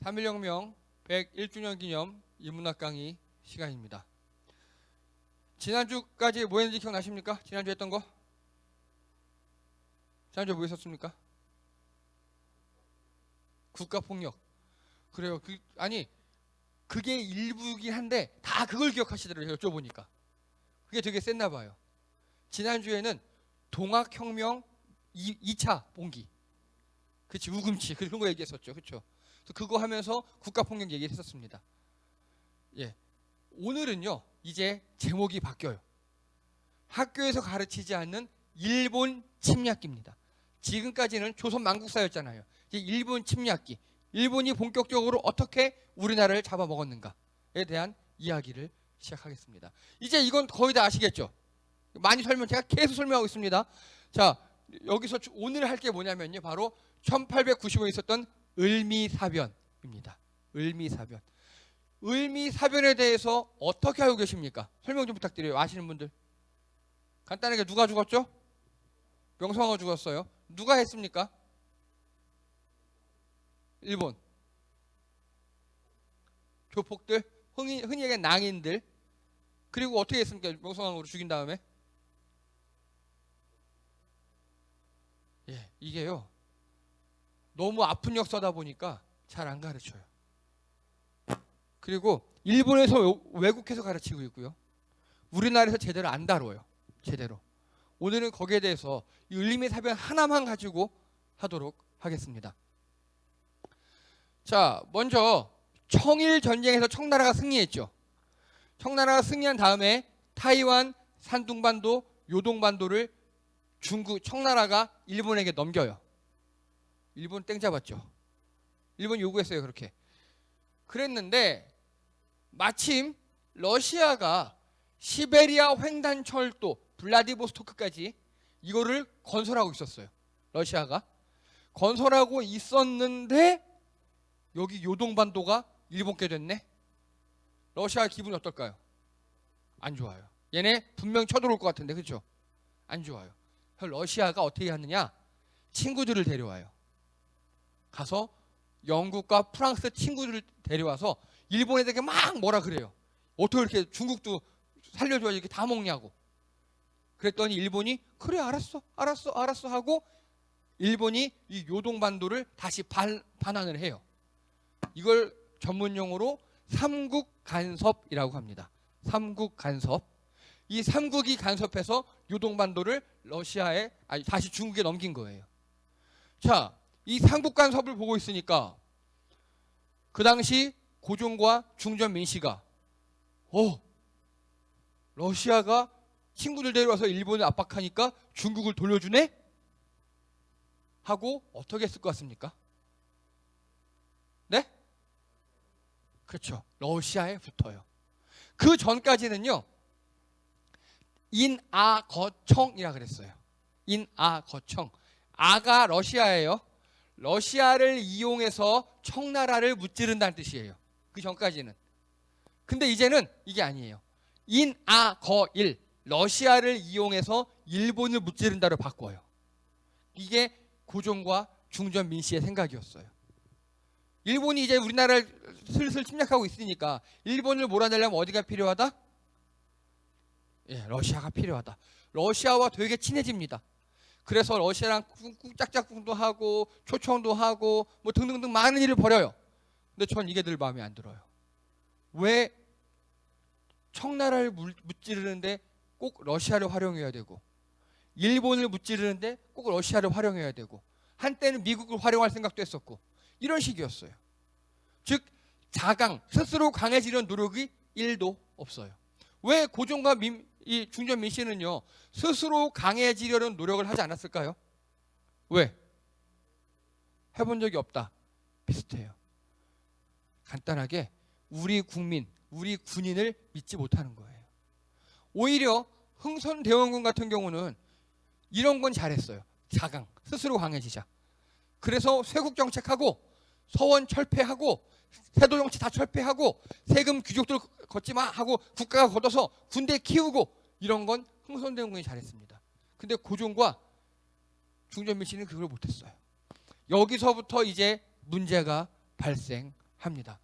3.1혁명 101주년 기념 인문학 강의 시간입니다. 지난주까지 뭐 했는지 기억나십니까? 지난주 했던 거? 지난주에 뭐 했었습니까? 국가폭력. 그래요. 그게 일부긴 한데 다 그걸 기억하시더라고요. 여쭤보니까. 그게 되게 셌나 봐요. 지난주에는 동학혁명 2차 봉기. 그치, 우금치. 그런 거 얘기했었죠. 그렇죠? 그거 하면서 국가폭력 얘기를 했었습니다. 예. 오늘은요, 이제 제목이 바뀌어요. 학교에서 가르치지 않는 일본 침략기입니다. 지금까지는 조선 망국사였잖아요. 이제 일본 침략기. 일본이 본격적으로 어떻게 우리나라를 잡아먹었는가에 대한 이야기를 시작하겠습니다. 이제 이건 거의 다 아시겠죠? 많이 제가 계속 설명하고 있습니다. 자, 여기서 오늘 할 게 뭐냐면요. 바로 1895에 있었던 을미사변입니다. 을미사변. 을미사변에 대해서 어떻게 알고 계십니까? 설명 좀 부탁드려요. 아시는 분들. 간단하게 누가 죽었죠? 명성황후 죽었어요. 누가 했습니까? 일본. 교폭들, 흔히 얘기하는 낭인들. 그리고 어떻게 했습니까? 명성황후를 죽인 다음에. 예, 이게요. 너무 아픈 역사다 보니까 잘 안 가르쳐요. 그리고 일본에서 외국에서 가르치고 있고요. 우리나라에서 제대로 안 다뤄요. 제대로. 오늘은 거기에 대해서 이 을미사변 하나만 가지고 하도록 하겠습니다. 자, 먼저 청일전쟁에서 청나라가 승리했죠. 청나라가 승리한 다음에 타이완, 산둥반도, 요동반도를 청나라가 일본에게 넘겨요. 일본 땡 잡았죠. 일본 요구했어요. 그렇게. 그랬는데 마침 러시아가 시베리아 횡단철도 블라디보스토크까지 이거를 건설하고 있었어요. 러시아가 건설하고 있었는데 여기 요동반도가 일본께 됐네. 러시아 기분이 어떨까요? 안 좋아요. 얘네 분명 쳐들어올 것 같은데, 그렇죠? 안 좋아요. 러시아가 어떻게 하느냐? 친구들을 데려와요. 가서 영국과 프랑스 친구들을 데려와서 일본에게 막 뭐라 그래요. 어떻게 이렇게 중국도 살려줘야 이렇게 다 먹냐고. 그랬더니 일본이 그래 알았어 하고 일본이 이 요동반도를 다시 반환을 해요. 이걸 전문용어로 삼국간섭이라고 합니다. 삼국간섭. 이 삼국이 간섭해서 요동반도를 다시 중국에 넘긴 거예요. 자, 이 삼국간섭을 보고 있으니까 그 당시 고종과 중전 민씨가 러시아가 친구들 데려와서 일본을 압박하니까 중국을 돌려주네? 하고 어떻게 했을 것 같습니까? 네? 그렇죠. 러시아에 붙어요. 그 전까지는요. 인아거청이라 그랬어요. 인아거청. 아가 러시아예요. 러시아를 이용해서 청나라를 무찌른다는 뜻이에요. 그 전까지는. 근데 이제는 이게 아니에요. 인아거일. 러시아를 이용해서 일본을 무찌른다로 바꿔요. 이게 고종과 중전 민씨의 생각이었어요. 일본이 이제 우리나라를 슬슬 침략하고 있으니까 일본을 몰아내려면 어디가 필요하다? 예, 러시아가 필요하다. 러시아와 되게 친해집니다. 그래서 러시아랑 짝짝꿍도 하고 초청도 하고 뭐 등등등 많은 일을 벌여요. 근데 전 이게 늘 마음에 안 들어요. 왜 청나라를 무찌르는데 꼭 러시아를 활용해야 되고 일본을 무찌르는데 꼭 러시아를 활용해야 되고 한때는 미국을 활용할 생각도 했었고 이런 식이었어요. 즉 자강, 스스로 강해지려는 노력이 1도 없어요. 왜 고종과 이 중전 민씨는요 스스로 강해지려는 노력을 하지 않았을까요? 왜? 해본 적이 없다. 비슷해요. 간단하게 우리 국민, 우리 군인을 믿지 못하는 거예요. 오히려 흥선대원군 같은 경우는 이런 건 잘했어요. 자강, 스스로 강해지자. 그래서 쇄국정책하고 서원 철폐하고 세도정치 다 철폐하고 세금 귀족들 걷지 마 하고 국가가 걷어서 군대 키우고 이런 건 흥선대원군이 잘했습니다. 근데 고종과 중전 민씨는 그걸 못했어요. 여기서부터 이제 문제가 발생합니다. 합니다.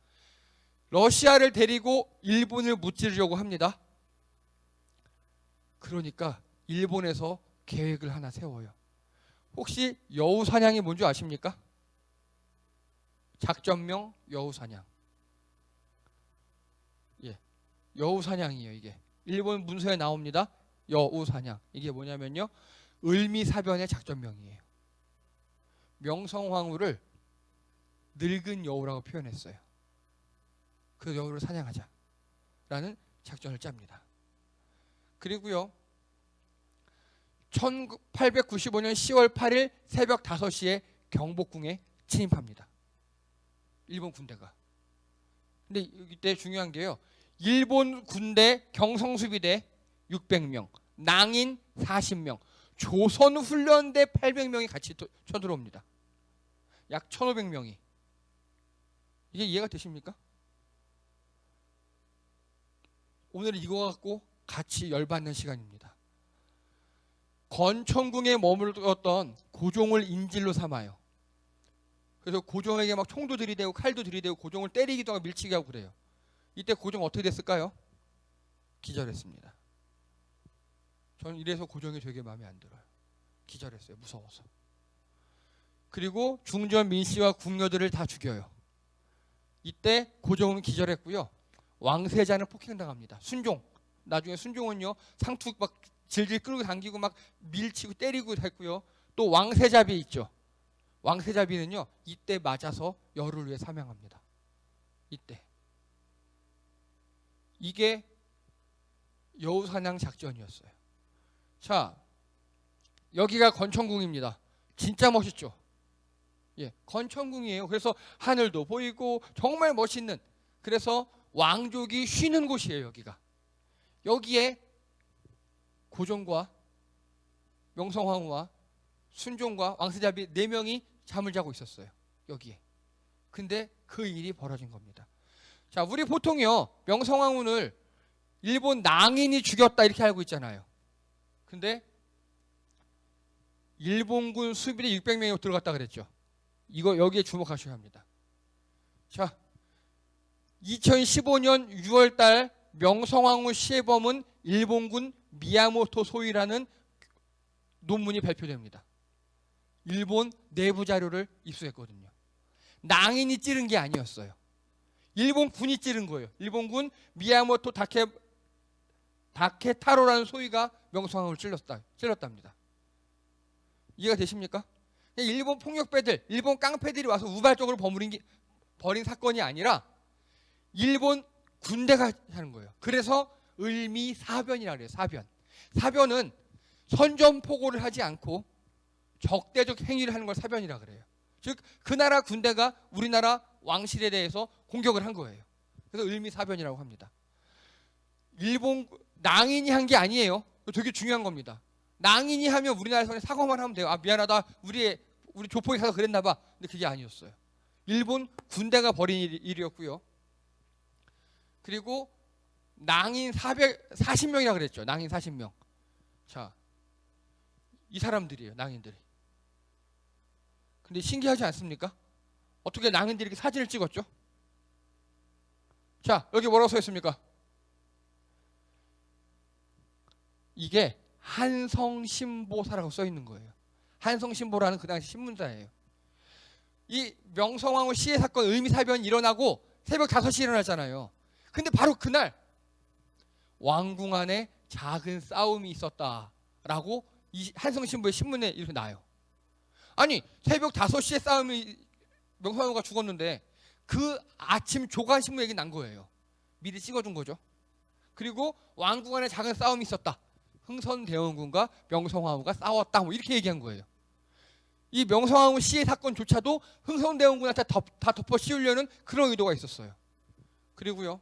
러시아를 데리고 일본을 무찌르려고 합니다. 그러니까 일본에서 계획을 하나 세워요. 혹시 여우사냥이 뭔지 아십니까? 작전명 여우사냥. 예, 여우사냥이에요. 이게 일본 문서에 나옵니다. 여우사냥. 이게 뭐냐면요, 을미사변의 작전명이에요. 명성황후를 늙은 여우라고 표현했어요. 그 여우를 사냥하자라는 작전을 짭니다. 그리고요, 1895년 10월 8일 새벽 5시에 경복궁에 침입합니다. 일본 군대가. 근데 이때 중요한 게요, 일본 군대 경성수비대 600명, 낭인 40명, 조선훈련대 800명이 같이 쳐들어옵니다. 약 1500명이. 이게 이해가 되십니까? 오늘은 이거 갖고 같이 열받는 시간입니다. 건천궁에 머물렀던 고종을 인질로 삼아요. 그래서 고종에게 막 총도 들이대고 칼도 들이대고 고종을 때리기도 하고 밀치게 하고 그래요. 이때 고종 어떻게 됐을까요? 기절했습니다. 저는 이래서 고종이 되게 마음에 안 들어요. 기절했어요. 무서워서. 그리고 중전 민씨와 궁녀들을 다 죽여요. 이때 고종은 기절했고요. 왕세자는 폭행당합니다. 순종. 나중에 순종은요, 상투 막 질질 끌고 당기고 막 밀치고 때리고 했고요. 또 왕세자비 있죠. 왕세자비는요, 이때 맞아서 열을 위해 사명합니다. 이때. 이게 여우사냥 작전이었어요. 자, 여기가 건천궁입니다. 진짜 멋있죠? 예, 건천궁이에요. 그래서 하늘도 보이고 정말 멋있는, 그래서 왕족이 쉬는 곳이에요. 여기가. 여기에 고종과 명성황후와 순종과 왕세자비 4명이 잠을 자고 있었어요. 여기에. 근데 그 일이 벌어진 겁니다. 자, 우리 보통요, 명성황후를 일본 낭인이 죽였다 이렇게 알고 있잖아요. 근데 일본군 수비대 600명이 들어갔다 그랬죠. 이거 여기에 주목하셔야 합니다. 자, 2015년 6월달 명성황후 시해범은 일본군 미야모토 소위라는 논문이 발표됩니다. 일본 내부 자료를 입수했거든요. 낭인이 찌른 게 아니었어요. 일본 군이 찌른 거예요. 일본군 미야모토 다케타로라는 소위가 명성황후를 찔렀답니다. 이해가 되십니까? 일본 폭력배들, 일본 깡패들이 와서 우발적으로 벌인 사건이 아니라 일본 군대가 하는 거예요. 그래서 을미사변이라고 그래요. 사변은 선전포고를 하지 않고 적대적 행위를 하는 걸 사변이라고 그래요. 즉 그 나라 군대가 우리나라 왕실에 대해서 공격을 한 거예요. 그래서 을미사변이라고 합니다. 일본 낭인이 한 게 아니에요. 되게 중요한 겁니다. 낭인이 하면 우리나라에서는 사과만 하면 돼요. 아, 미안하다. 우리 조폭이 가서 그랬나 봐. 근데 그게 아니었어요. 일본 군대가 벌인 일이었고요. 그리고 낭인 440명이라고 그랬죠. 낭인 40명. 자, 이 사람들이에요. 낭인들이. 근데 신기하지 않습니까? 어떻게 낭인들이 이렇게 사진을 찍었죠? 자, 여기 뭐라고 써 있습니까? 이게 한성신보사라고 써 있는 거예요. 한성신보라는 그 당시 신문사예요. 이 명성황후 시해 사건 을미사변이 일어나고 새벽 5시에 일어났잖아요. 근데 바로 그날 왕궁 안에 작은 싸움이 있었다라고 이 한성신보의 신문에 이렇게 나요. 아니, 새벽 5시에 싸움이, 명성황후가 죽었는데 그 아침 조간신문 얘기 난 거예요. 미리 찍어준 거죠. 그리고 왕궁 안에 작은 싸움이 있었다. 흥선대원군과 명성황후가 싸웠다. 뭐 이렇게 얘기한 거예요. 이 명성황후 시해 사건조차도 흥선대원군한테 다 덮어 씌우려는 그런 의도가 있었어요. 그리고요,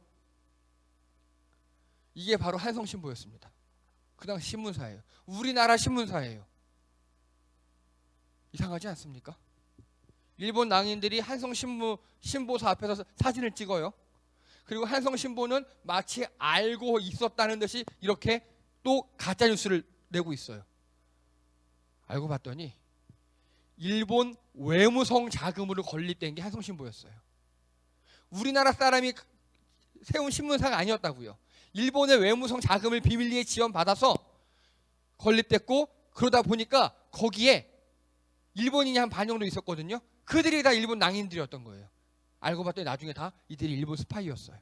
이게 바로 한성신보였습니다. 그 당시 신문사예요. 우리나라 신문사예요. 이상하지 않습니까? 일본 낭인들이 한성신보사 앞에서 사진을 찍어요. 그리고 한성신보는 마치 알고 있었다는 듯이 이렇게 또 가짜뉴스를 내고 있어요. 알고 봤더니 일본 외무성 자금으로 건립된 게 한성신보였어요. 우리나라 사람이 세운 신문사가 아니었다고요. 일본의 외무성 자금을 비밀리에 지원받아서 건립됐고, 그러다 보니까 거기에 일본인이 한 반 정도 있었거든요. 그들이 다 일본 낭인들이었던 거예요. 알고 봤더니 나중에 다 이들이 일본 스파이였어요.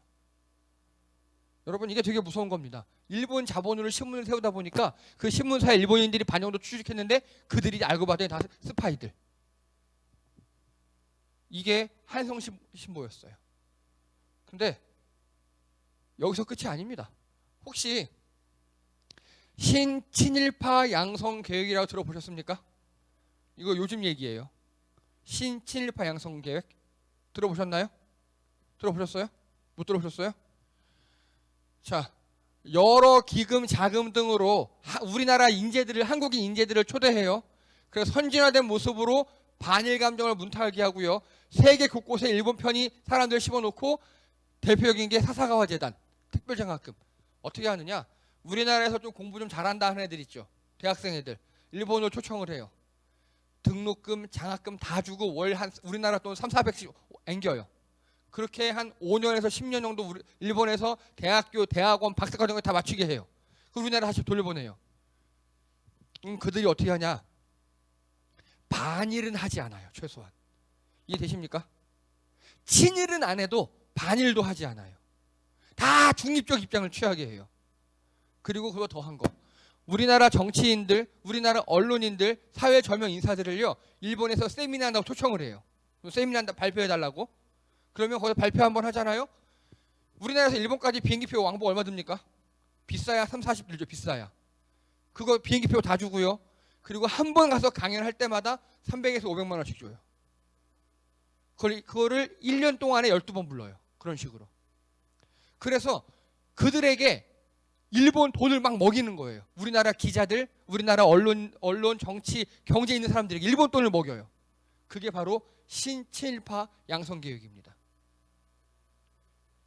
여러분, 이게 되게 무서운 겁니다. 일본 자본으로 신문을 세우다 보니까 그 신문사에 일본인들이 반 정도 취직했는데 그들이 알고 봤더니 다 스파이들. 이게 한성신보였어요. 근데 여기서 끝이 아닙니다. 혹시 신친일파 양성계획이라고 들어보셨습니까? 이거 요즘 얘기예요. 신친일파 양성계획 들어보셨나요? 들어보셨어요? 못 들어보셨어요? 자, 여러 기금, 자금 등으로 우리나라 인재들을, 한국인 인재들을 초대해요. 그래서 선진화된 모습으로 반일 감정을 문탈게 하고요. 세계 곳곳에 일본 편이 사람들 씹어놓고, 대표적인 게 사사가와 재단, 특별장학금. 어떻게 하느냐? 우리나라에서 좀 공부 좀 잘한다 하는 애들 있죠. 대학생 애들. 일본으로 초청을 해요. 등록금, 장학금 다 주고 월 한 우리나라 돈 3,400씩 앵겨요. 그렇게 한 5년에서 10년 정도 일본에서 대학교, 대학원, 박사과정을 다 맞추게 해요. 그 우리나라 다시 돌려보내요. 그들이 어떻게 하냐? 반일은 하지 않아요. 최소한. 이해되십니까? 친일은 안 해도 반일도 하지 않아요. 다 중립적 입장을 취하게 해요. 그리고 그거 더한 거. 우리나라 정치인들, 우리나라 언론인들, 사회 저명 인사들을요, 일본에서 세미나 한다고 초청을 해요. 세미나 한다 발표해달라고. 그러면 거기서 발표 한번 하잖아요. 우리나라에서 일본까지 비행기표 왕복 얼마 듭니까? 비싸야 30, 40 들죠. 비싸야. 그거 비행기표 다 주고요. 그리고 한 번 가서 강연할 때마다 300에서 500만 원씩 줘요. 그거를 1년 동안에 12번 불러요. 그런 식으로. 그래서 그들에게 일본 돈을 막 먹이는 거예요. 우리나라 기자들, 우리나라 언론, 정치, 경제 있는 사람들에게 일본 돈을 먹여요. 그게 바로 신친일파 양성계획입니다.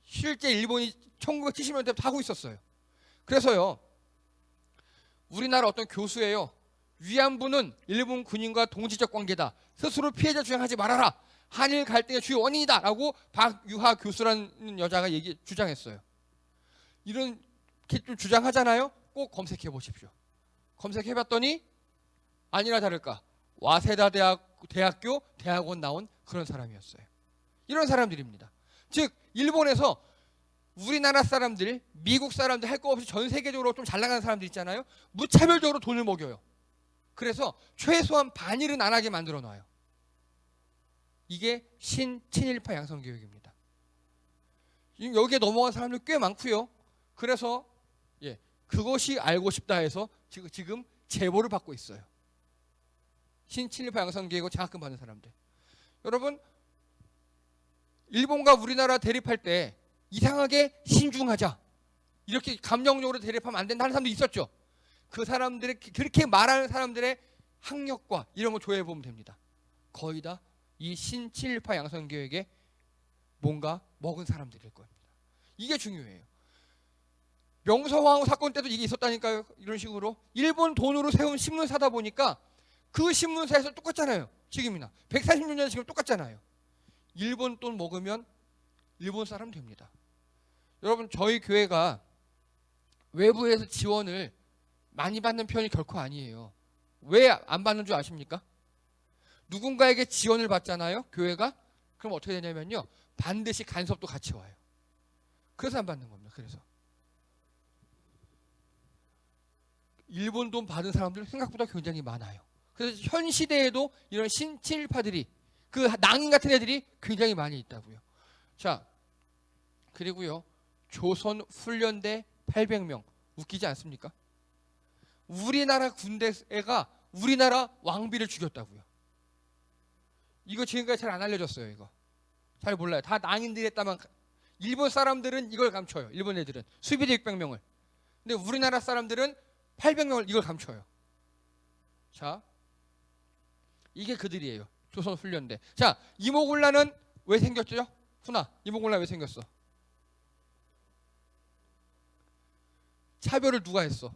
실제 일본이 1970년대부터 하고 있었어요. 그래서요, 우리나라 어떤 교수예요. 위안부는 일본 군인과 동지적 관계다. 스스로 피해자 주장하지 말아라. 한일 갈등의 주요 원인이다. 라고 박유하 교수라는 여자가 주장했어요. 이런 게 좀 주장하잖아요. 꼭 검색해 보십시오. 검색해 봤더니 아니나 다를까 와세다 대학교 대학원 나온 그런 사람이었어요. 이런 사람들입니다. 즉 일본에서 우리나라 사람들, 미국 사람들 할 거 없이 전 세계적으로 좀 잘 나가는 사람들 있잖아요. 무차별적으로 돈을 먹여요. 그래서 최소한 반일은 안 하게 만들어 놔요. 이게 신친일파 양성교육입니다. 여기에 넘어간 사람들 꽤 많고요. 그래서 그것이 알고 싶다 해서 지금 제보를 받고 있어요. 신친일파 양성교육을 장학금 받는 사람들. 여러분, 일본과 우리나라 대립할 때 이상하게 신중하자, 이렇게 감정적으로 대립하면 안 된다 하는 사람도 있었죠. 그 사람들의, 그렇게 말하는 사람들의 학력과 이런 거 조회해 보면 됩니다. 거의 다 이 신친일파 양성교육에 뭔가 먹은 사람들일 겁니다. 이게 중요해요. 명서황후 사건 때도 이게 있었다니까요. 이런 식으로 일본 돈으로 세운 신문사다 보니까 그 신문사에서 똑같잖아요. 지금이나 140년 전에 지금 똑같잖아요. 일본 돈 먹으면 일본 사람 됩니다. 여러분, 저희 교회가 외부에서 지원을 많이 받는 편이 결코 아니에요. 왜 안 받는 줄 아십니까? 누군가에게 지원을 받잖아요, 교회가. 그럼 어떻게 되냐면요, 반드시 간섭도 같이 와요. 그래서 안 받는 겁니다. 그래서 일본 돈 받은 사람들 생각보다 굉장히 많아요. 그래서 현 시대에도 이런 신친일파들이, 그 낭인 같은 애들이 굉장히 많이 있다고요. 자, 그리고요, 조선 훈련대 800명 웃기지 않습니까? 우리나라 군대가 우리나라 왕비를 죽였다고요. 이거 지금까지 잘 안 알려졌어요. 이거 잘 몰라요. 다 낭인들이 했다만 일본 사람들은 이걸 감춰요. 일본 애들은 수비대 600명을. 근데 우리나라 사람들은 800명을 이걸 감춰요. 자, 이게 그들이에요. 조선 훈련대. 자, 이모군란은 왜 생겼죠? 훈아, 이모군란 왜 생겼어? 차별을 누가 했어?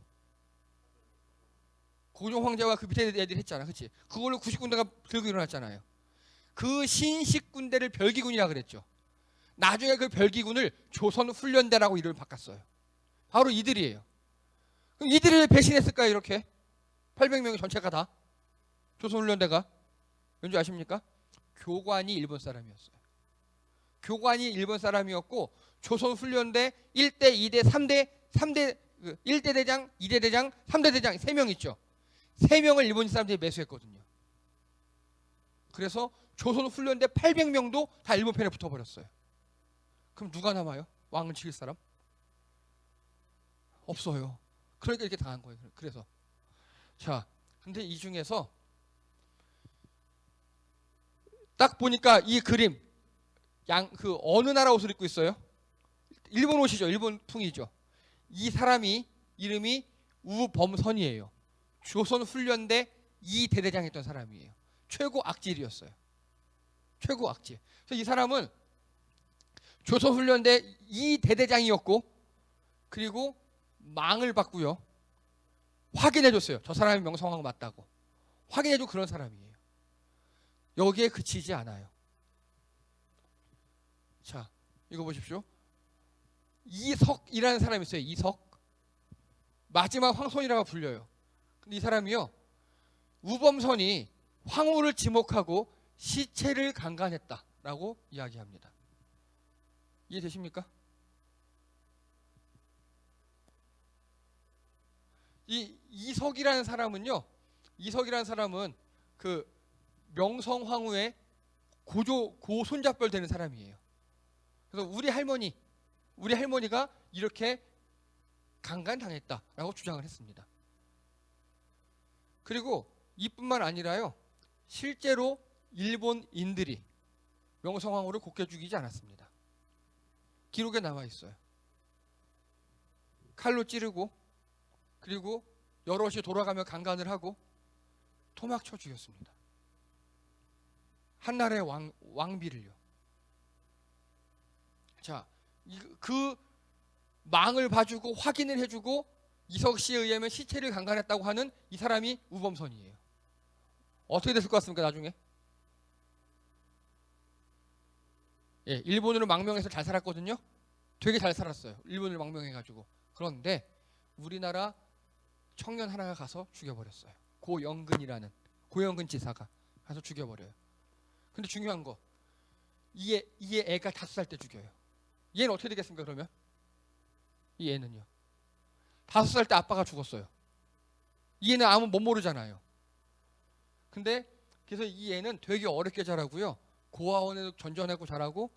고종 황제와 그 밑에 애들이 했잖아. 그렇지? 그걸로 90군대가 들고 일어났잖아요. 그 신식 군대를 별기군이라 그랬죠. 나중에 그 별기군을 조선훈련대라고 이름을 바꿨어요. 바로 이들이에요. 그럼 이들이 왜 배신했을까요? 이렇게 800명이 전체가 다 조선훈련대가. 왠지 아십니까? 교관이 일본 사람이었어요. 교관이 일본 사람이었고 조선훈련대 1대, 2대, 3대 1대 대장, 2대 대장, 3대 대장 3명 있죠. 3명을 일본 사람들이 매수했거든요. 그래서 조선훈련대 800명도 다 일본 편에 붙어버렸어요. 그럼 누가 남아요? 왕을 지킬 사람? 없어요. 그러니까 이렇게 당한 거예요. 그래서 자, 근데 이 중에서 딱 보니까 이 그림 그 어느 나라 옷을 입고 있어요? 일본 옷이죠. 일본 풍이죠. 이 사람이 이름이 우범선이에요. 조선훈련대 2대대장 했던 사람이에요. 최고 악질이었어요. 최고 악질. 그래서 이 사람은 조선훈련대 2대대장이었고 그리고 망을 받고요. 확인해줬어요. 저 사람이 명성황후 맞다고. 확인해준 그런 사람이에요. 여기에 그치지 않아요. 자, 이거 보십시오. 이석이라는 사람이 있어요. 이석. 마지막 황손이라고 불려요. 근데 이 사람이요. 우범선이 황후를 지목하고 시체를 강간했다라고 이야기합니다. 이해되십니까? 이 이석이라는 사람은요. 이석이라는 사람은 그 명성황후의 고손잡별 되는 사람이에요. 그래서 우리 할머니가 이렇게 강간당했다라고 주장을 했습니다. 그리고 이뿐만 아니라요. 실제로 일본인들이 명성황후를 곱게 죽이지 않았습니다. 기록에 나와 있어요. 칼로 찌르고 그리고 여럿이 돌아가며 강간을 하고 토막쳐 죽였습니다. 한나라의 왕비를요. 자, 그 망을 봐주고 확인을 해주고 이석 씨에 의하면 시체를 강간했다고 하는 이 사람이 우범선이에요. 어떻게 됐을 것 같습니까? 나중에? 예, 일본으로 망명해서 잘 살았거든요. 되게 잘 살았어요. 일본으로 망명해가지고. 그런데 우리나라 청년 하나가 가서 죽여버렸어요. 고영근 지사가 가서 죽여버려요. 근데 중요한 거, 이 애가 5살 때 죽여요. 얘는 어떻게 되겠습니까? 그러면 이 애는요. 5살 때 아빠가 죽었어요. 이 애는 아무 못 모르잖아요. 근데 그래서 이 애는 되게 어렵게 자라고요. 고아원에도 전전하고 자라고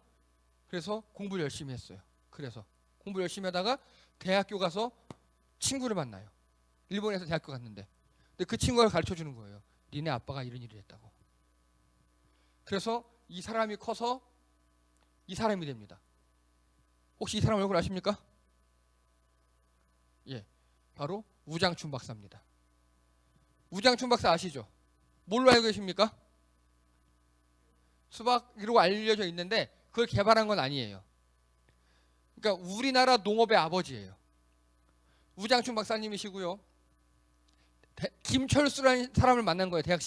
그래서 공부를 열심히 했어요. 그래서 공부 열심히 하다가 대학교 가서 친구를 만나요. 일본에서 대학교 갔는데 근데 그 친구가 가르쳐 주는 거예요. 니네 아빠가 이런 일을 했다고. 그래서 이 사람이 커서 이 사람이 됩니다. 혹시 이 사람 얼굴 아십니까? 예, 바로 우장춘 박사입니다. 우장춘 박사 아시죠? 뭘로 알고 계십니까? 수박이라고 알려져 있는데 그걸 개발한 건 아니에요. 그러니까 우리나라 농업의 아버지예요. 우장춘 박사님이시고요. 김철수라는 사람을 만난 거예요. 대학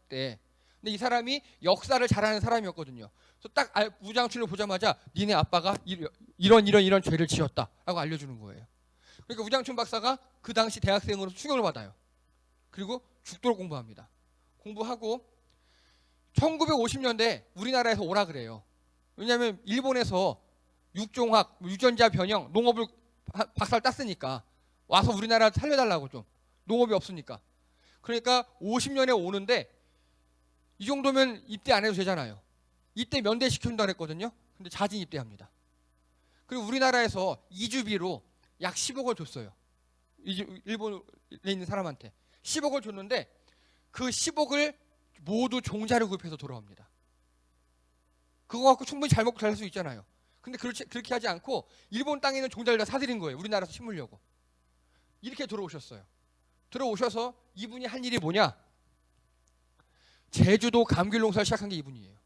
때. 근데 이 사람이 역사를 잘하는 사람이었거든요. 그래서 딱 우장춘을 보자마자 니네 아빠가 이런 죄를 지었다라고 알려주는 거예요. 그러니까 우장춘 박사가 그 당시 대학생으로 충격을 받아요. 그리고 죽도록 공부합니다. 공부하고 1950년대 우리나라에서 오라 그래요. 왜냐하면 일본에서 육종학, 유전자 변형, 농업을 박사를 땄으니까 와서 우리나라 살려달라고 좀. 농업이 없으니까. 그러니까 50년에 오는데 이 정도면 입대 안 해도 되잖아요. 입대 면대시킨다 그랬거든요. 근데 자진 입대합니다. 그리고 우리나라에서 이주비로 약 10억을 줬어요. 일본에 있는 사람한테 10억을 줬는데 그 10억을 모두 종자를 구입해서 돌아옵니다. 그거 갖고 충분히 잘 먹고 잘 살 수 있잖아요. 근데 그렇게 하지 않고 일본 땅에 있는 종자를 다 사들인 거예요. 우리나라에서 심으려고. 이렇게 들어오셨어요. 들어오셔서 이분이 한 일이 뭐냐? 제주도 감귤 농사를 시작한 게 이분이에요.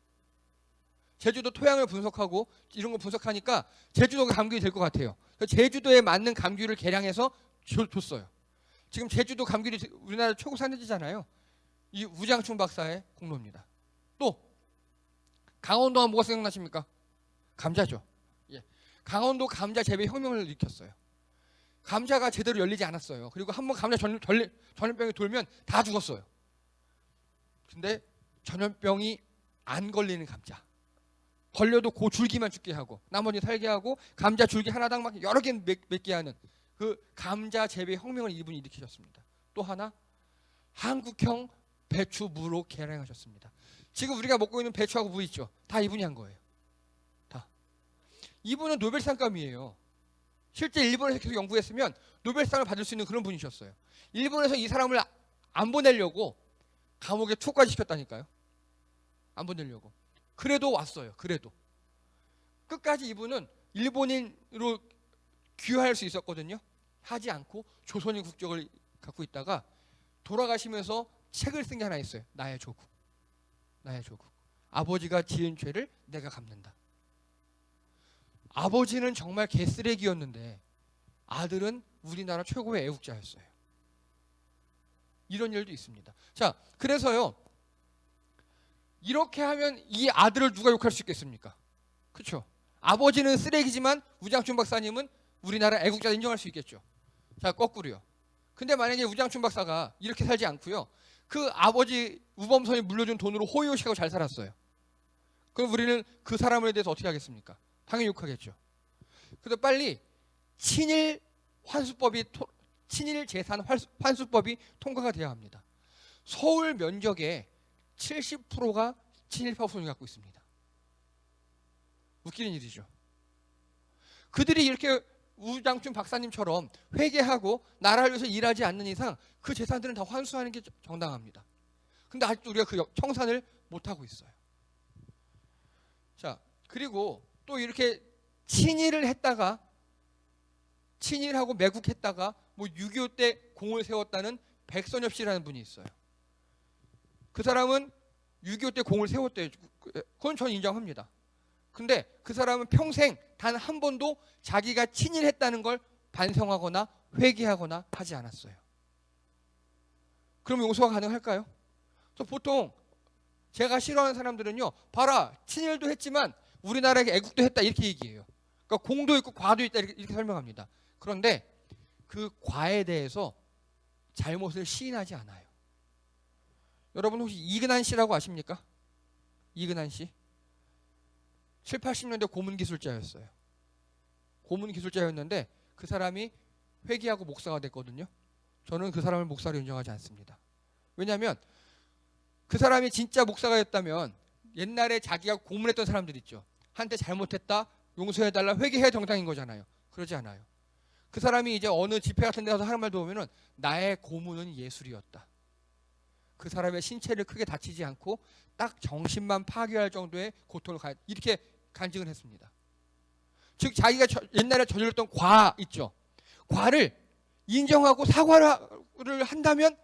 제주도 토양을 분석하고 이런 거 분석하니까 제주도가 감귤이 될 것 같아요. 그래서 제주도에 맞는 감귤을 개량해서 줬어요. 지금 제주도 감귤이 우리나라 최고 산지잖아요. 이 우장춘 박사의 공로입니다. 또 강원도 하면 뭐가 생각나십니까? 감자죠. 예. 강원도 감자 재배 혁명을 일으켰어요. 감자가 제대로 열리지 않았어요. 그리고 한번 감자 전염병이 돌면 다 죽었어요. 근데 전염병이 안 걸리는 감자, 걸려도 그 줄기만 죽게 하고 나머지 살게 하고 감자 줄기 하나당 막 여러 개 맺게 하는 그 감자 재배 혁명을 이분이 일으키셨습니다. 또 하나, 한국형 배추 무로 개량하셨습니다. 지금 우리가 먹고 있는 배추하고 무 있죠, 다 이분이 한 거예요. 다. 이분은 노벨상감이에요. 실제 일본에서 계속 연구했으면 노벨상을 받을 수 있는 그런 분이셨어요. 일본에서 이 사람을 안 보내려고 감옥에 투까지 시켰다니까요. 안 보내려고. 그래도 왔어요. 그래도 끝까지 이분은 일본인으로 귀화할 수 있었거든요. 하지 않고 조선인 국적을 갖고 있다가 돌아가시면서 책을 쓴 게 하나 있어요. 나의 조국. 나의 조국. 아버지가 지은 죄를 내가 갚는다. 아버지는 정말 개쓰레기였는데 아들은 우리나라 최고의 애국자였어요. 이런 일도 있습니다. 자, 그래서요, 이렇게 하면 이 아들을 누가 욕할 수 있겠습니까? 그렇죠? 아버지는 쓰레기지만 우장춘 박사님은 우리나라 애국자 인정할 수 있겠죠. 자, 거꾸로요. 근데 만약에 우장춘 박사가 이렇게 살지 않고요, 그 아버지 우범선이 물려준 돈으로 호의호식하고 잘 살았어요. 그럼 우리는 그 사람에 대해서 어떻게 하겠습니까? 당연히 욕하겠죠. 그래서 빨리 친일 재산 환수법이 통과가 되어야 합니다. 서울 면적의 70%가 친일파 후손이 갖고 있습니다. 웃기는 일이죠. 그들이 이렇게 우장춘 박사님처럼 회개하고 나라를 위해서 일하지 않는 이상 그 재산들은 다 환수하는 게 정당합니다. 근데 아직도 우리가 그 청산을 못하고 있어요. 자, 그리고 또 이렇게 친일을 했다가, 친일하고 매국했다가 뭐 6.25 때 공을 세웠다는 백선엽 씨라는 분이 있어요. 그 사람은 6.25 때 공을 세웠대요. 그건 전 인정합니다. 근데 그 사람은 평생 단 한 번도 자기가 친일했다는 걸 반성하거나 회개하거나 하지 않았어요. 그럼 용서가 가능할까요? 그래서 보통 제가 싫어하는 사람들은요, 봐라, 친일도 했지만 우리나라에게 애국도 했다, 이렇게 얘기해요. 그러니까 공도 있고 과도 있다, 이렇게 설명합니다. 그런데 그 과에 대해서 잘못을 시인하지 않아요. 여러분 혹시 이근한 씨라고 아십니까? 이근한 씨? 7, 80년대 고문기술자였어요. 고문기술자였는데 그 사람이 회개하고 목사가 됐거든요. 저는 그 사람을 목사로 인정하지 않습니다. 왜냐하면 그 사람이 진짜 목사가 였다면 옛날에 자기가 고문했던 사람들 있죠. 한테 잘못했다, 용서해달라, 회개해야 정당인 거잖아요. 그러지 않아요. 그 사람이 이제 어느 집회 같은 데 가서 하는 말도 보면은 나의 고문은 예술이었다. 그 사람의 신체를 크게 다치지 않고 딱 정신만 파괴할 정도의 고통을 이렇게 간증을 했습니다. 즉 자기가 옛날에 저질렀던 과 있죠. 과를 인정하고 사과를 한다면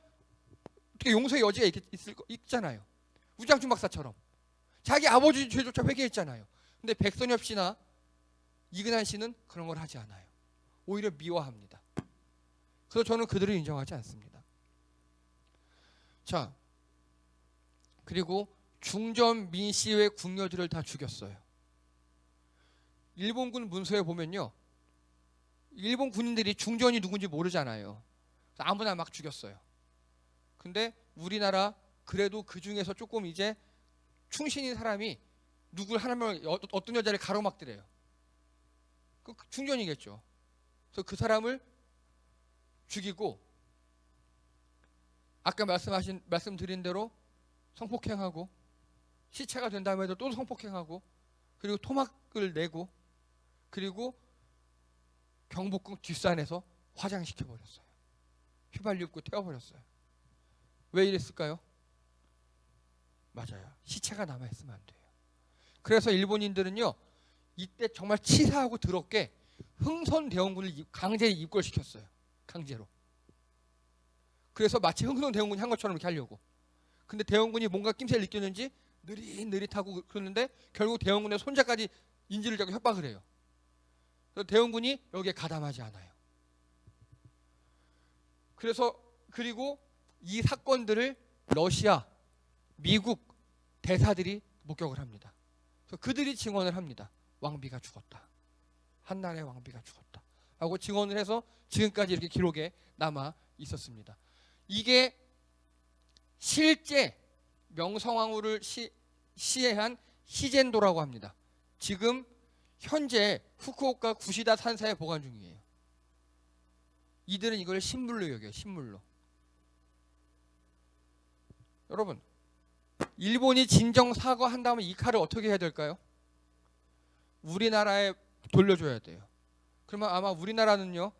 어떻게 용서의 여지가 있잖아요. 우장춘 박사처럼 자기 아버지 죄조차 회개했잖아요. 근데 백선엽 씨나 이근한 씨는 그런 걸 하지 않아요. 오히려 미워합니다. 그래서 저는 그들을 인정하지 않습니다. 자, 그리고 중전 민씨의 궁녀들을 다 죽였어요. 일본군 문서에 보면요, 일본 군인들이 중전이 누군지 모르잖아요. 그래서 아무나 막 죽였어요. 근데 우리나라 그래도 그 중에서 조금 이제 충신인 사람이 누굴 하나만 어떤 여자를 가로막더래요. 그 중전이겠죠. 그래서 그 사람을 죽이고 아까 말씀드린 대로 성폭행하고 시체가 된 다음에도 또 성폭행하고 그리고 토막을 내고 그리고 경복궁 뒷산에서 화장시켜버렸어요. 휘발유고 태워버렸어요. 왜 이랬을까요? 맞아요. 시체가 남아있으면 안 돼요. 그래서 일본인들은요, 이때 정말 치사하고 더럽게 흥선대원군을 강제로 입궐시켰어요. 강제로. 그래서 마치 흥선대원군이 한 것처럼 이렇게 하려고. 근데 대원군이 뭔가 낌새를 느꼈는지 느릿느릿하고 그러는데 결국 대원군의 손자까지 인질을 잡고 협박을 해요. 그래서 대원군이 여기에 가담하지 않아요. 그리고 이 사건들을 러시아, 미국 대사들이 목격을 합니다. 그래서 그들이 증언을 합니다. 왕비가 죽었다. 한나라의 왕비가 죽었다. 하고 증언을 해서 지금까지 이렇게 기록에 남아 있었습니다. 이게 실제 명성황후를 시해한 시젠도라고 합니다. 지금 현재 후쿠오카 구시다 산사에 보관 중이에요. 이들은 이걸 신물로 여겨요. 신물로. 여러분, 일본이 진정 사과한다면 이 칼을 어떻게 해야 될까요? 우리나라에 돌려줘야 돼요. 그러면 아마 우리나라는요,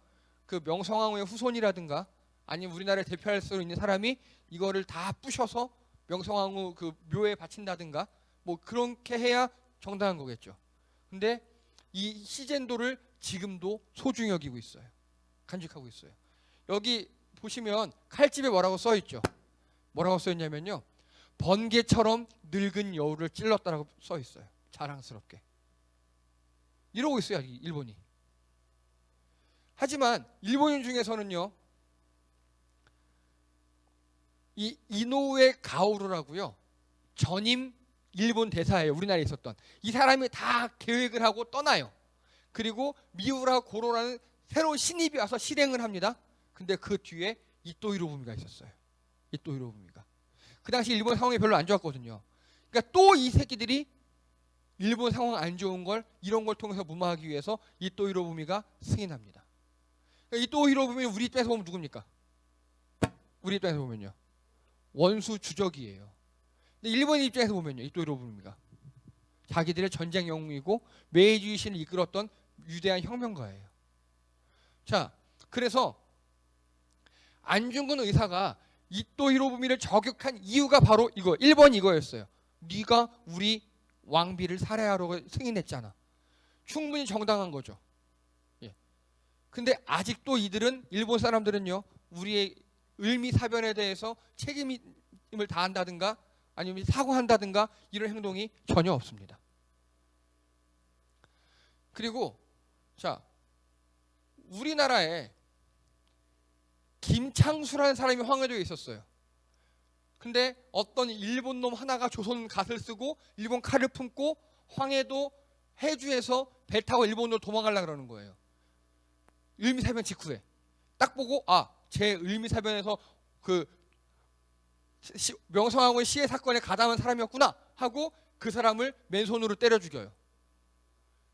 그 명성황후의 후손이라든가 아니면 우리나라를 대표할 수 있는 사람이 이거를 다 부셔서 명성황후 그 묘에 바친다든가 뭐 그렇게 해야 정당한 거겠죠. 근데 이 시젠도를 지금도 소중히 여기고 있어요. 간직하고 있어요. 여기 보시면 칼집에 뭐라고 써 있죠. 뭐라고 써 있냐면요, 번개처럼 늙은 여우를 찔렀다라고 써 있어요. 자랑스럽게 이러고 있어요, 일본이. 하지만 일본인 중에서는요, 이 이노우에 가오루라고요, 전임 일본 대사예요. 우리나라에 있었던 이 사람이 다 계획을 하고 떠나요. 그리고 미우라 고로라는 새로운 신입이 와서 실행을 합니다. 근데 그 뒤에 이토 히로부미가 있었어요. 이토 히로부미가 그 당시 일본 상황이 별로 안 좋았거든요. 그러니까 또 이 새끼들이 일본 상황 안 좋은 걸 이런 걸 통해서 무마하기 위해서 이토 히로부미가 승인합니다. 그러니까 이토 히로부미 우리 입장에서 보면 누굽니까? 우리 입장에서 보면요, 원수 주적이에요. 근데 일본 입장에서 보면요, 이토 히로부미가 자기들의 전쟁 영웅이고 메이지 유신을 이끌었던 위대한 혁명가예요. 자, 그래서 안중근 의사가 이토 히로부미를 저격한 이유가 바로 이거, 1번 이거였어요. 네가 우리 왕비를 살해하라고 승인했잖아. 충분히 정당한 거죠. 예. 근데 아직도 이들은, 일본 사람들은요, 우리의 을미사변에 대해서 책임을 다한다든가 아니면 사과한다든가 이런 행동이 전혀 없습니다. 그리고 자, 우리나라에 김창수라는 사람이 황해도에 있었어요. 근데 어떤 일본 놈 하나가 조선 갓을 쓰고 일본 칼을 품고 황해도 해주에서 배 타고 일본으로 도망가려고 그러는 거예요. 을미사변 직후에 딱 보고, 아, 제 을미사변에서 그 명성황후의 시해 사건에 가담한 사람이었구나 하고 그 사람을 맨손으로 때려 죽여요.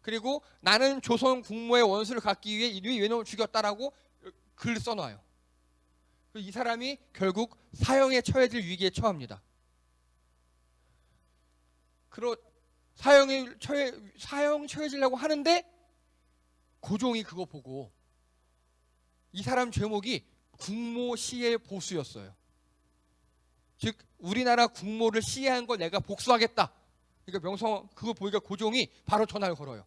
그리고 나는 조선 국모의 원수를 갚기 위해 이 외놈을 죽였다라고 글을 써놔요. 이 사람이 결국 사형에 처해질 위기에 처합니다. 사형 처해지려고 하는데 고종이 그거 보고, 이 사람 제목이 국모 시해 보수였어요. 즉 우리나라 국모를 시해한 걸 내가 복수하겠다. 그러니까 명성 그거 보니까 고종이 바로 전화를 걸어요.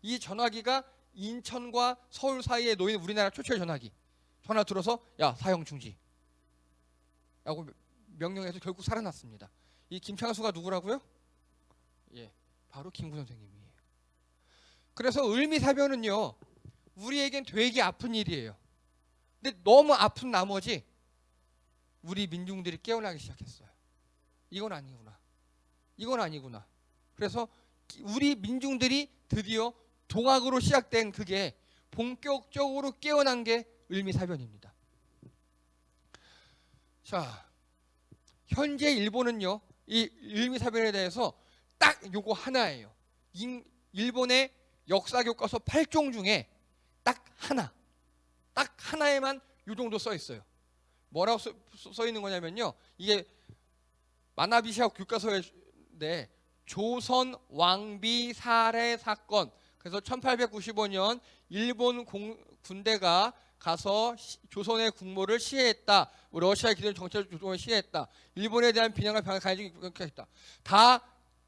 이 전화기가 인천과 서울 사이에 놓인 우리나라 최초의 전화기. 전화 들어서 야, 사형 중지 라고 명령해서 결국 살아났습니다. 이 김창수가 누구라고요? 예, 바로 김구 선생님이에요. 그래서 을미사변은요, 우리에겐 되게 아픈 일이에요. 근데 너무 아픈 나머지 우리 민중들이 깨어나기 시작했어요. 이건 아니구나. 이건 아니구나. 그래서 우리 민중들이 드디어 동학으로 시작된 그게 본격적으로 깨어난 게 을미사변입니다. 자, 현재 일본은요, 이 을미사변에 대해서 딱 요거 하나예요. 일본의 역사 교과서 8종 중에 딱 하나에만 요 정도 써 있어요. 뭐라고 써 있는 거냐면요, 이게 마나비시아 교과서인데 조선 왕비 살해 사건. 그래서 1895년 일본 군대가 가서 조선의 국모를 시해했다. 러시아 기존 정치적 조정을 시해했다. 일본에 대한 비난과 가해를 했다. 다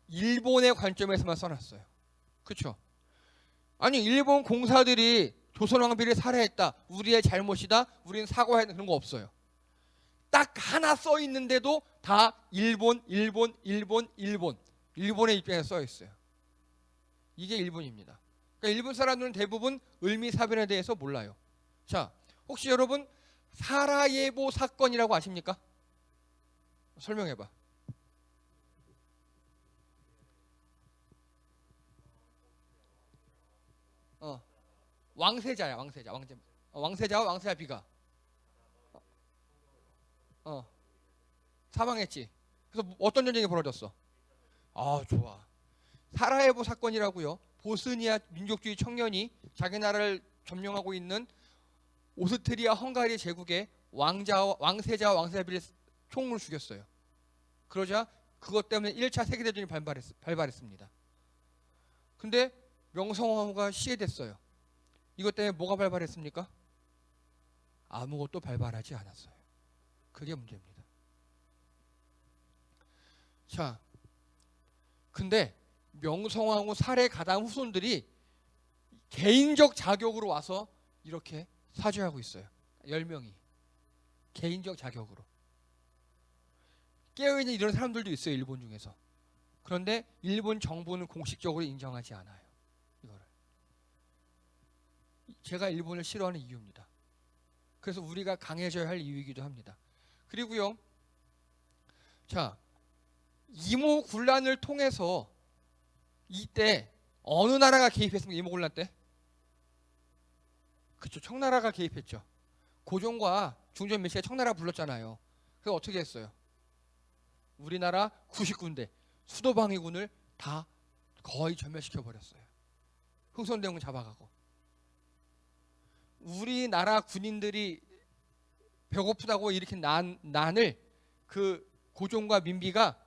일본의 관점에서만 써놨어요. 그렇죠? 아니, 일본 공사들이 조선 왕비를 살해했다. 우리의 잘못이다. 우리는 사과해야 되는 거 없어요. 딱 하나 써 있는데도 다 일본의 입장에 써 있어요. 이게 일본입니다. 그러니까 일본 사람들은 대부분 을미사변에 대해서 몰라요. 자, 혹시 여러분 사라예보 사건이라고 아십니까? 설명해봐. 왕세자야, 왕세자와 왕세자 비가 사망했지. 그래서 어떤 전쟁이 벌어졌어? 아, 좋아. 사라예보 사건이라고요. 보스니아 민족주의 청년이 자기 나라를 점령하고 있는 오스트리아 헝가리 제국의 왕세자와 왕세자 비를 총으로 죽였어요. 그러자 그것 때문에 1차 세계대전이 발발했습니다. 근데 명성황후가 시해됐어요. 이것 때문에 뭐가 발발했습니까? 아무것도 발발하지 않았어요. 그게 문제입니다. 자, 근데 명성황후 살해 가담 후손들이 개인적 자격으로 와서 이렇게 사죄하고 있어요. 10명이 개인적 자격으로. 깨어있는 이런 사람들도 있어요, 일본 중에서. 그런데 일본 정부는 공식적으로 인정하지 않아요, 이거를. 제가 일본을 싫어하는 이유입니다. 그래서 우리가 강해져야 할 이유이기도 합니다. 그리고요, 자, 이모군란을 통해서 이때 어느 나라가 개입했습니까? 이모군란 때? 그렇죠, 청나라가 개입했죠. 고종과 중전 밀씨가 청나라 불렀잖아요. 그래서 어떻게 했어요? 우리나라 90군데 수도방위군을 다 거의 전멸시켜버렸어요. 흥선대원군 잡아가고. 우리나라 군인들이 배고프다고 일으킨 난을 그 고종과 민비가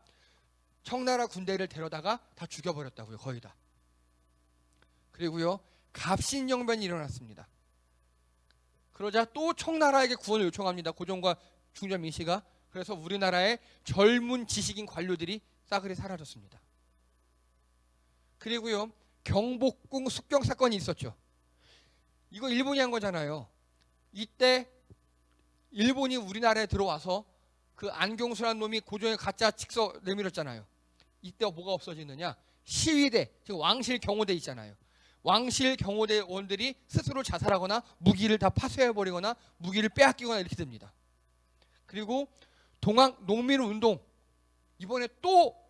청나라 군대를 데려다가 다 죽여버렸다고요. 거의 다. 그리고요, 갑신정변이 일어났습니다. 그러자 또 청나라에게 구원을 요청합니다. 고종과 중전 민씨가. 그래서 우리나라의 젊은 지식인 관료들이 싸그리 사라졌습니다. 그리고요, 경복궁 습경 사건이 있었죠. 이거 일본이 한 거잖아요. 이때 일본이 우리나라에 들어와서 그 안경수라는 놈이 고종의 가짜 칙서 내밀었잖아요. 이때 뭐가 없어지느냐? 시위대, 지금 왕실 경호대 있잖아요. 왕실 경호대원들이 스스로 자살하거나 무기를 다 파쇄해버리거나 무기를 빼앗기거나 이렇게 됩니다. 그리고 동학 농민운동, 이번에 또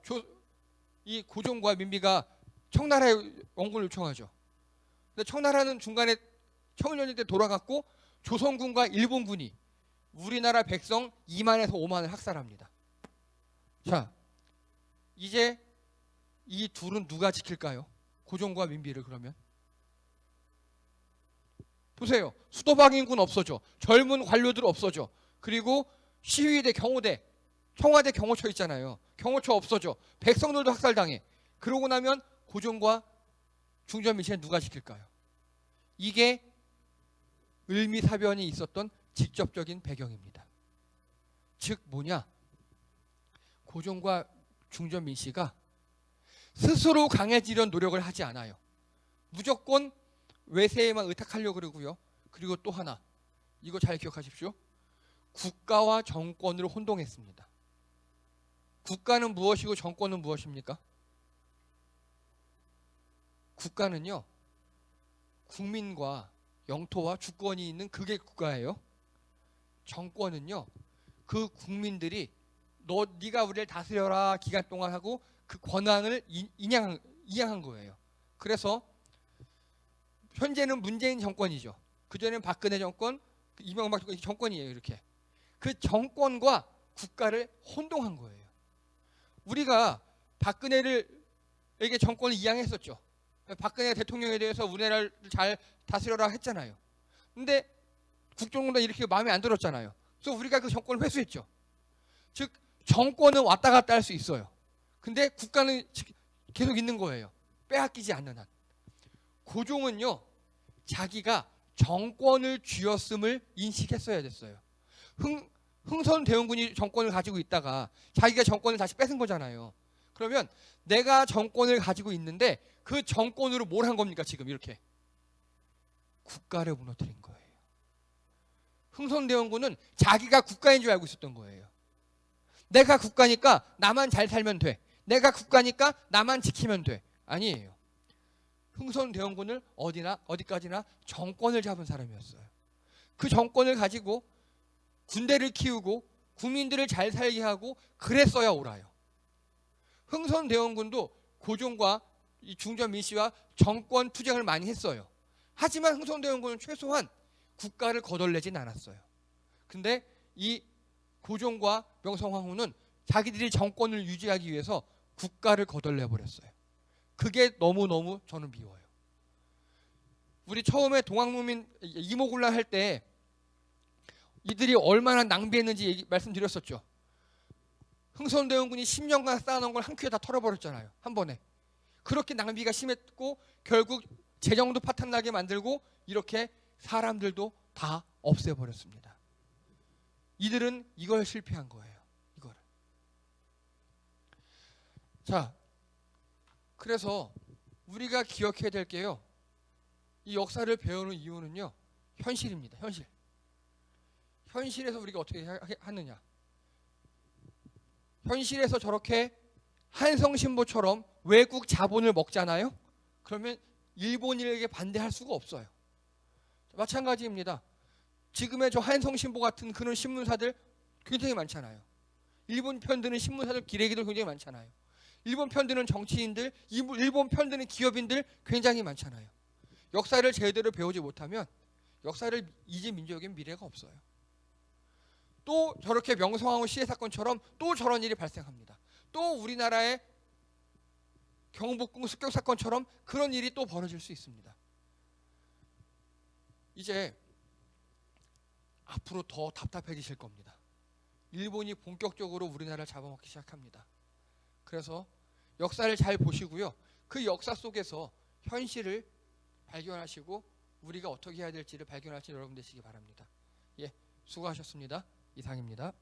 이 고종과 민비가 청나라에 원군을 요청하죠. 근데 청나라는 중간에 청일연대 때 돌아갔고 조선군과 일본군이 우리나라 백성 2만에서 5만을 학살합니다. 자, 이제 이 둘은 누가 지킬까요? 고종과 민비를. 그러면 보세요. 수도방위군 없어져. 젊은 관료들 없어져. 그리고 시위대, 경호대, 청와대 경호처 있잖아요. 경호처 없어져. 백성들도 학살당해. 그러고 나면 고종과 중전 밀씨는 누가 지킬까요? 이게 을미사변이 있었던 직접적인 배경입니다. 즉 뭐냐? 고종과 중전 밀씨가 스스로 강해지려는 노력을 하지 않아요. 무조건 외세에만 의탁하려고 그러고요. 그리고 또 하나, 이거 잘 기억하십시오. 국가와 정권을 혼동했습니다. 국가는 무엇이고 정권은 무엇입니까? 국가는요, 국민과 영토와 주권이 있는 그게 국가예요. 정권은요, 그 국민들이 네가 우리를 다스려라 기간 동안 하고 그 권한을 이양한 거예요. 그래서 현재는 문재인 정권이죠. 그전에는 박근혜 정권, 이명박 정권이에요. 이렇게 그 정권과 국가를 혼동한 거예요. 우리가 박근혜에게 정권을 이양했었죠. 박근혜 대통령에 대해서 우리나라를 잘 다스려라 했잖아요. 근데 국정농단 이렇게 마음에 안 들었잖아요. 그래서 우리가 그 정권을 회수했죠. 즉 정권은 왔다 갔다 할 수 있어요. 근데 국가는 계속 있는 거예요. 빼앗기지 않는 한. 고종은요, 자기가 정권을 쥐었음을 인식했어야 됐어요. 흥선대원군이 정권을 가지고 있다가 자기가 정권을 다시 뺏은 거잖아요. 그러면 내가 정권을 가지고 있는데 그 정권으로 뭘 한 겁니까? 지금 이렇게 국가를 무너뜨린 거예요. 흥선대원군은 자기가 국가인 줄 알고 있었던 거예요. 내가 국가니까 나만 잘 살면 돼. 내가 국가니까 나만 지키면 돼. 아니에요. 흥선대원군을 어디까지나 정권을 잡은 사람이었어요. 그 정권을 가지고 군대를 키우고 국민들을 잘 살게 하고 그랬어야 옳아요. 흥선대원군도 고종과 이 중전 밀씨와 정권 투쟁을 많이 했어요. 하지만 흥선대원군은 최소한 국가를 거덜내진 않았어요. 근데 이 고종과 명성황후는 자기들이 정권을 유지하기 위해서 국가를 거덜내버렸어요. 그게 너무너무 저는 미워요. 우리 처음에 동학무민 이모군란 할 때 이들이 얼마나 낭비했는지 말씀드렸었죠. 흥선대원군이 10년간 쌓아놓은 걸 한 큐에 다 털어버렸잖아요. 한 번에. 그렇게 낭비가 심했고 결국 재정도 파탄나게 만들고 이렇게 사람들도 다 없애버렸습니다. 이들은 이걸 실패한 거예요. 이거를. 자, 그래서 우리가 기억해야 될 게요. 이 역사를 배우는 이유는요. 현실입니다. 현실. 현실에서 우리가 어떻게 하느냐. 현실에서 저렇게 한성신보처럼 외국 자본을 먹잖아요. 그러면 일본인에게 반대할 수가 없어요. 마찬가지입니다. 지금의 저 한성신보 같은 그런 신문사들 굉장히 많잖아요. 일본 편드는 신문사들 기레기들 굉장히 많잖아요. 일본 편드는 정치인들, 일본 편드는 기업인들 굉장히 많잖아요. 역사를 제대로 배우지 못하면 역사를 잊은 민족에겐 미래가 없어요. 또 저렇게 명성황후 시해 사건처럼 또 저런 일이 발생합니다. 또 우리나라의 경복궁 습격 사건처럼 그런 일이 또 벌어질 수 있습니다. 이제 앞으로 더 답답해지실 겁니다. 일본이 본격적으로 우리나라를 잡아먹기 시작합니다. 그래서 역사를 잘 보시고요. 그 역사 속에서 현실을 발견하시고 우리가 어떻게 해야 될지를 발견하신 여러분 되시기 바랍니다. 예, 수고하셨습니다. 이상입니다.